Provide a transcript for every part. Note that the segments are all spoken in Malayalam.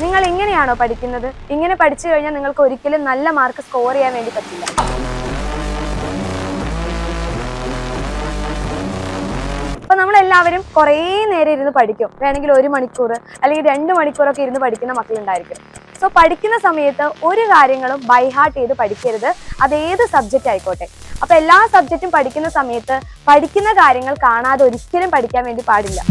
നിങ്ങൾ ഇങ്ങനെയാണോ പഠിക്കുന്നത്? ഇങ്ങനെ പഠിച്ചു കഴിഞ്ഞാൽ നിങ്ങൾക്ക് ഒരിക്കലും നല്ല മാർക്ക് സ്കോർ ചെയ്യാൻ വേണ്ടി പറ്റില്ല. അപ്പൊ നമ്മളെല്ലാവരും കുറേ നേരം ഇരുന്ന് പഠിക്കും. വേണമെങ്കിൽ 1 മണിക്കൂർ അല്ലെങ്കിൽ 2 മണിക്കൂറൊക്കെ ഇരുന്ന് പഠിക്കുന്ന മക്കളുണ്ടായിരിക്കും. സോ പഠിക്കുന്ന സമയത്ത് ഒരു കാര്യങ്ങളും ബൈ ഹാർട്ട് ചെയ്ത് പഠിക്കരുത്. അത് ഏത് സബ്ജക്റ്റ് ആയിക്കോട്ടെ. അപ്പൊ എല്ലാ സബ്ജക്റ്റും പഠിക്കുന്ന സമയത്ത് പഠിക്കുന്ന കാര്യങ്ങൾ കാണാതെ ഒരിക്കലും പഠിക്കാൻ വേണ്ടി പാടില്ല.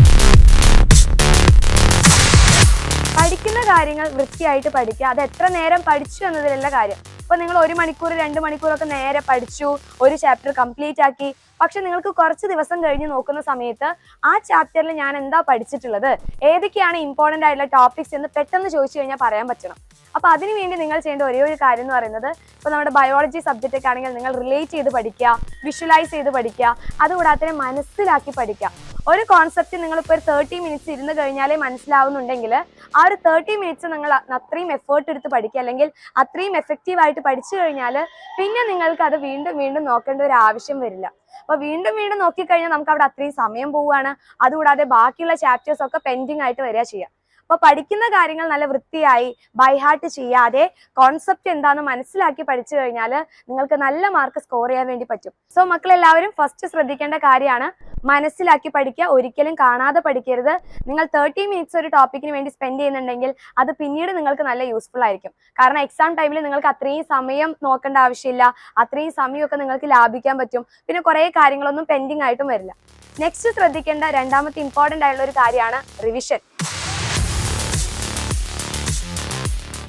പഠിക്കുന്ന കാര്യങ്ങൾ വൃത്തിയായിട്ട് പഠിക്കുക. അത് എത്ര നേരം പഠിച്ചു എന്നതിലല്ല കാര്യം. ഇപ്പൊ നിങ്ങൾ 1 മണിക്കൂർ 2 മണിക്കൂറൊക്കെ നേരെ പഠിച്ചു, ഒരു ചാപ്റ്റർ കംപ്ലീറ്റ് ആക്കി. പക്ഷെ നിങ്ങൾക്ക് കുറച്ച് ദിവസം കഴിഞ്ഞ് നോക്കുന്ന സമയത്ത് ആ ചാപ്റ്ററിൽ ഞാൻ എന്താ പഠിച്ചിട്ടുള്ളത്, ഏതൊക്കെയാണ് ഇമ്പോർട്ടൻ്റ് ആയിട്ടുള്ള ടോപ്പിക്സ് എന്ന് പെട്ടെന്ന് ചോദിച്ചു കഴിഞ്ഞാൽ പറയാൻ പറ്റണം. അപ്പൊ അതിനുവേണ്ടി നിങ്ങൾ ചെയ്യേണ്ട ഒരേ ഒരു കാര്യം എന്ന് പറയുന്നത്, ഇപ്പൊ നമ്മുടെ ബയോളജി സബ്ജക്റ്റ് ഒക്കെ ആണെങ്കിൽ നിങ്ങൾ റിലേറ്റ് ചെയ്ത് പഠിക്കുക, വിഷ്വലൈസ് ചെയ്ത് പഠിക്കുക, അതുകൂടാതെ തന്നെ മനസ്സിലാക്കി പഠിക്കുക. ഒരു കോൺസെപ്റ്റ് നിങ്ങളിപ്പോൾ ഒരു 30 മിനിറ്റ്സ് ഇരുന്ന് കഴിഞ്ഞാലേ മനസ്സിലാവുന്നുണ്ടെങ്കിൽ ആ ഒരു 30 മിനിറ്റ്സ് നിങ്ങൾ അത്രയും എഫേർട്ട് എടുത്ത് പഠിക്കുക, അല്ലെങ്കിൽ അത്രയും എഫക്റ്റീവ് ആയിട്ട് പഠിച്ചു കഴിഞ്ഞാൽ പിന്നെ നിങ്ങൾക്ക് അത് വീണ്ടും വീണ്ടും നോക്കേണ്ട ഒരു ആവശ്യം വരില്ല. അപ്പൊ വീണ്ടും വീണ്ടും നോക്കിക്കഴിഞ്ഞാൽ നമുക്ക് അവിടെ അത്രയും സമയം പോവുകയാണ്. അതുകൂടാതെ ബാക്കിയുള്ള ചാപ്റ്റേഴ്സ് ഒക്കെ പെൻഡിങ് ആയിട്ട് വരിക ചെയ്യാം. അപ്പൊ പഠിക്കുന്ന കാര്യങ്ങൾ നല്ല വൃത്തിയായി ബൈ ഹാർട്ട് ചെയ്യാതെ കോൺസെപ്റ്റ് എന്താണെന്ന് മനസ്സിലാക്കി പഠിച്ചു കഴിഞ്ഞാൽ നിങ്ങൾക്ക് നല്ല മാർക്ക് സ്കോർ ചെയ്യാൻ വേണ്ടി പറ്റും. സോ മക്കളെല്ലാവരും ഫസ്റ്റ് ശ്രദ്ധിക്കേണ്ട കാര്യമാണ് മനസ്സിലാക്കി പഠിക്കുക, ഒരിക്കലും കാണാതെ പഠിക്കരുത്. നിങ്ങൾ 30 മിനിറ്റ്സ് ഒരു ടോപ്പിക്കിന് വേണ്ടി സ്പെൻഡ് ചെയ്യുന്നുണ്ടെങ്കിൽ അത് പിന്നീട് നിങ്ങൾക്ക് നല്ല യൂസ്ഫുൾ ആയിരിക്കും. കാരണം എക്സാം ടൈമിൽ നിങ്ങൾക്ക് അത്രയും സമയം നോക്കേണ്ട ആവശ്യമില്ല, അത്രയും സമയമൊക്കെ നിങ്ങൾക്ക് ലാഭിക്കാൻ പറ്റും. പിന്നെ കുറേ കാര്യങ്ങളൊന്നും പെൻഡിങ് ആയിട്ടും വരില്ല. നെക്സ്റ്റ് ശ്രദ്ധിക്കേണ്ട രണ്ടാമത്തെ ഇമ്പോർട്ടൻ്റ് ആയിട്ടുള്ള ഒരു കാര്യമാണ് റിവിഷൻ.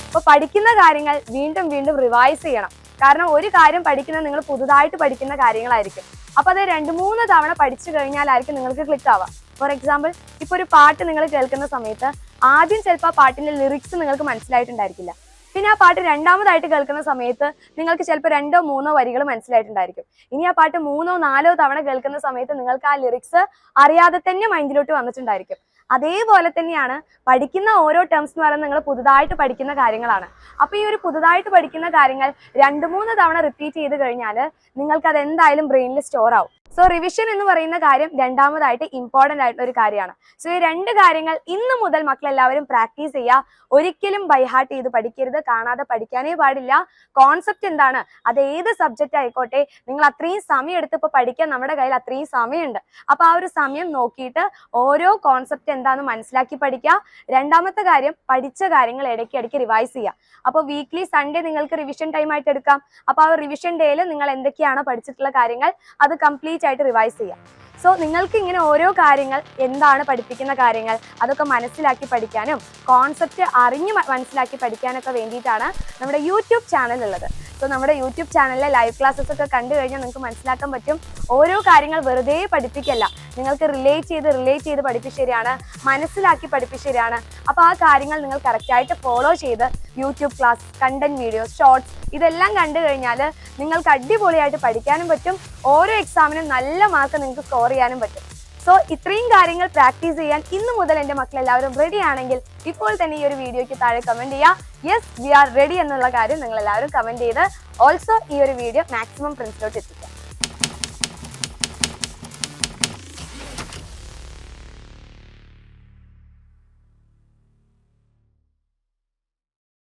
അപ്പൊ പഠിക്കുന്ന കാര്യങ്ങൾ വീണ്ടും വീണ്ടും റിവൈസ് ചെയ്യണം. കാരണം ഒരു കാര്യം പഠിക്കുന്നത് നിങ്ങൾ പുതുതായിട്ട് പഠിക്കുന്ന കാര്യങ്ങളായിരിക്കും. അപ്പൊ അത് 2-3 തവണ പഠിച്ചു കഴിഞ്ഞാലായിരിക്കും നിങ്ങൾക്ക് ക്ലിക്ക് ആവുക. ഫോർ എക്സാമ്പിൾ, ഇപ്പൊ ഒരു പാട്ട് നിങ്ങൾ കേൾക്കുന്ന സമയത്ത് ആദ്യം ചിലപ്പോൾ ആ പാട്ടിന്റെ ലിറിക്സ് നിങ്ങൾക്ക് മനസ്സിലായിട്ടുണ്ടായിരിക്കില്ല. പിന്നെ ആ പാട്ട് രണ്ടാമതായിട്ട് കേൾക്കുന്ന സമയത്ത് നിങ്ങൾക്ക് ചിലപ്പോൾ 2-3 വരികൾ മനസ്സിലായിട്ടുണ്ടായിരിക്കും. ഇനി ആ പാട്ട് 3-4 തവണ കേൾക്കുന്ന സമയത്ത് നിങ്ങൾക്ക് ആ ലിറിക്സ് അറിയാതെ തന്നെ മൈൻഡിലോട്ട് വന്നിട്ടുണ്ടായിരിക്കും. അതേപോലെ തന്നെയാണ് പഠിക്കുന്ന ഓരോ ടേംസ് എന്ന് പറയുന്നത് നിങ്ങൾ പുതുതായിട്ട് പഠിക്കുന്ന കാര്യങ്ങളാണ്. അപ്പൊ ഈ ഒരു പുതുതായിട്ട് പഠിക്കുന്ന കാര്യങ്ങൾ 2-3 തവണ റിപ്പീറ്റ് ചെയ്ത് കഴിഞ്ഞാൽ നിങ്ങൾക്ക് അത് എന്തായാലും ബ്രെയിനിൽ സ്റ്റോർ ആവും. സോ റിവിഷൻ എന്ന് പറയുന്ന കാര്യം രണ്ടാമതായിട്ട് ഇമ്പോർട്ടൻ്റ് ആയിട്ടുള്ള ഒരു കാര്യമാണ്. സോ ഈ 2 കാര്യങ്ങൾ ഇന്ന് മുതൽ മക്കളെല്ലാവരും പ്രാക്ടീസ് ചെയ്യുക. ഒരിക്കലും ബൈ ഹാർട്ട് ചെയ്ത് പഠിക്കരുത്, കാണാതെ പഠിക്കാനേ പാടില്ല. കോൺസെപ്റ്റ് എന്താണ്, അത് ഏത് സബ്ജക്റ്റ് ആയിക്കോട്ടെ, നിങ്ങൾ അത്രയും സമയം എടുത്ത് ഇപ്പോൾ പഠിക്കാൻ നമ്മുടെ കയ്യിൽ അത്രയും സമയമുണ്ട്. അപ്പൊ ആ ഒരു സമയം നോക്കിയിട്ട് ഓരോ കോൺസെപ്റ്റ് എന്താണെന്ന് മനസ്സിലാക്കി പഠിക്കുക. രണ്ടാമത്തെ കാര്യം, പഠിച്ച കാര്യങ്ങൾ ഇടയ്ക്കിടയ്ക്ക് റിവൈസ് ചെയ്യുക. അപ്പോൾ വീക്ക്ലി സൺഡേ നിങ്ങൾക്ക് റിവിഷൻ ടൈം ആയിട്ട് എടുക്കാം. അപ്പോൾ ആ റിവിഷൻ ഡേയിൽ നിങ്ങൾ എന്തൊക്കെയാണോ പഠിച്ചിട്ടുള്ള കാര്യങ്ങൾ അത് കംപ്ലീറ്റ് ആയിട്ട് റിവൈസ് ചെയ്യാം. സോ നിങ്ങൾക്ക് ഇങ്ങനെ ഓരോ കാര്യങ്ങൾ, എന്താണ് പഠിപ്പിക്കുന്ന കാര്യങ്ങൾ, അതൊക്കെ മനസ്സിലാക്കി പഠിക്കാനും കോൺസെപ്റ്റ് അറിഞ്ഞ് മനസ്സിലാക്കി പഠിക്കാനൊക്കെ വേണ്ടിയിട്ടാണ് നമ്മുടെ യൂട്യൂബ് ചാനൽ ഉള്ളത്. സോ നമ്മുടെ യൂട്യൂബ് ചാനലിലെ ലൈവ് ക്ലാസ്സസ് ഒക്കെ കണ്ടു കഴിഞ്ഞാൽ നിങ്ങൾക്ക് മനസ്സിലാക്കാൻ പറ്റും ഓരോ കാര്യങ്ങൾ വെറുതെ പഠിപ്പിക്കല്ല, നിങ്ങൾക്ക് റിലേറ്റ് ചെയ്ത് പഠിപ്പിച്ചതാണ്, മനസ്സിലാക്കി പഠിപ്പിച്ചതാണ്. അപ്പോൾ ആ കാര്യങ്ങൾ നിങ്ങൾ കറക്റ്റായിട്ട് ഫോളോ ചെയ്ത് YouTube class, content videos, shorts ഇതെല്ലാം കണ്ടു കഴിഞ്ഞാൽ നിങ്ങൾക്ക് അടിപൊളിയായിട്ട് പഠിക്കാനും പറ്റും. ഓരോ എക്സാമിനും നല്ല മാർക്ക് നിങ്ങൾക്ക് സ്കോർ ചെയ്യാനും പറ്റും. സോ ഇത്രയും കാര്യങ്ങൾ പ്രാക്ടീസ് ചെയ്യാൻ ഇന്ന് മുതൽ എൻ്റെ മക്കളെല്ലാവരും റെഡി ആണെങ്കിൽ ഇപ്പോൾ തന്നെ ഈ ഒരു വീഡിയോയ്ക്ക് താഴെ കമൻറ്റ് ചെയ്യുക. യെസ്, വി ആർ റെഡി എന്നുള്ള കാര്യം നിങ്ങൾ എല്ലാവരും കമൻറ്റ് ചെയ്ത് ഓൾസോ ഈ ഒരു വീഡിയോ മാക്സിമം ഫ്രണ്ട്സിലോട്ട് എത്തിക്കുക.